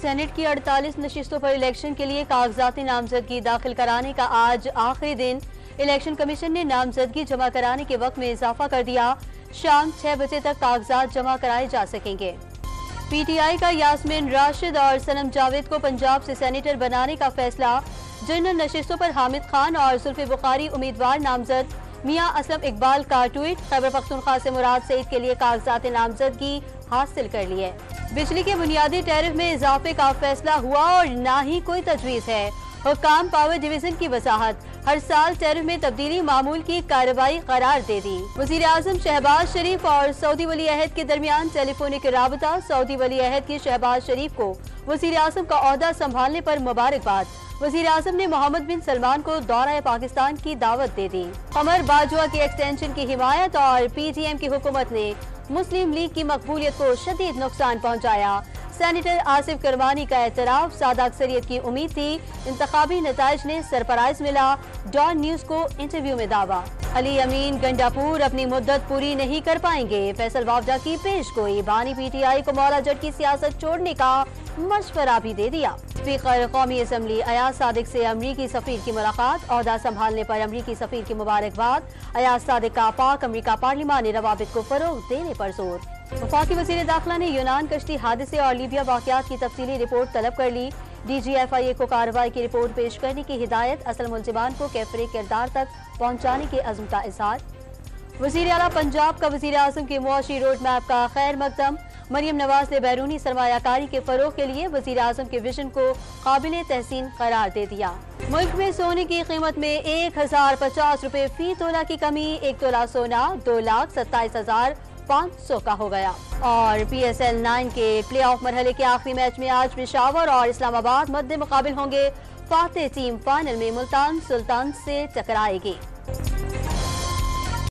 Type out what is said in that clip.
Saint کی 48 نشستوں پر election کے لیے کاغذاتی نامزدگی داخل کرانے کا آج آخری دن۔ الیکشن کمیشن نے نامزدگی جمع کرانے کے وقت میں اضافہ کر دیا۔ شام 6 بجے تک کاغذات جمع کرائے جا سکیں گے۔ پی ٹی آئی کا یاسمین راشد اور صنم جاوید کو پنجاب سے سینیٹر بنانے کا فیصلہ۔ جنرل نشستوں پر حامد خان اور زلفی بخاری امیدوار نامزد۔ میاں اسلم اقبال کا ٹویٹ، خیبر پختونخوا سے مراد سعید کے لیے کاغذات نامزدگی حاصل کر لیے۔ بجلی کے بنیادی ٹیرف میں اضافے کا فیصلہ ہوا اور نہ ہی کوئی تجویز ہے۔ حکام پاور ڈویژن کی وضاحت، ہر سال ٹیرف میں تبدیلی معمول کی کارروائی قرار دے دی۔ وزیر اعظم شہباز شریف اور سعودی ولی عہد کے درمیان ٹیلی فونک رابطہ۔ سعودی ولی عہد کی شہباز شریف کو وزیر اعظم کا عہدہ سنبھالنے پر مبارکباد۔ وزیر اعظم نے محمد بن سلمان کو دورہ پاکستان کی دعوت دے دی۔ قمر باجوہ کی ایکسٹینشن کی حمایت اور پی ٹی ایم کی حکومت نے مسلم لیگ کی مقبولیت کو شدید نقصان پہنچایا۔ سینیٹر آصف کرمانی کا اعتراف، سادہ اکثریت کی امید تھی، انتخابی نتائج نے سرپرائز ملا۔ ڈان نیوز کو انٹرویو میں دعویٰ، علی امین گنڈاپور اپنی مدت پوری نہیں کر پائیں گے۔ فیصل وافدہ کی پیش گوئی، بانی پی ٹی آئی کو مولا جٹ کی سیاست چھوڑنے کا مشورہ بھی دے دیا۔ اسپیکر قومی اسمبلی ایاز صادق سے امریکی سفیر کی ملاقات، عہدہ سنبھالنے پر امریکی سفیر کی مبارکباد۔ ایاز صادق کا پاک امریکہ پارلیمانی روابط کو فروغ دینے پر زور۔ وفاقی وزیر داخلہ نے یونان کشتی حادثے اور لیبیا واقعات کی تفصیلی رپورٹ طلب کر لی۔ ڈی جی ایف آئی اے کو کارروائی کی رپورٹ پیش کرنے کی ہدایت، اصل ملزمان کو کیفر کردار تک پہنچانے کے عزم کا اظہار۔ وزیر اعلیٰ پنجاب کا وزیر اعظم کی معاشی روڈ میپ کا خیر مقدم۔ مریم نواز نے بیرونی سرمایہ کاری کے فروغ کے لیے وزیر اعظم کے ویژن کو قابل تحسین قرار دے دیا۔ ملک میں سونے کی قیمت میں 1050 روپے فی تولہ کی کمی، 1 تولہ سونا 2,27,500 کا ہو گیا۔ اور پی ایس ایل 9 کے پلے آف مرحلے کے آخری میچ میں آج پشاور اور اسلام آباد مد مقابل ہوں گے۔ فاتح ٹیم فائنل میں ملتان سلطان سے ٹکرائے گی۔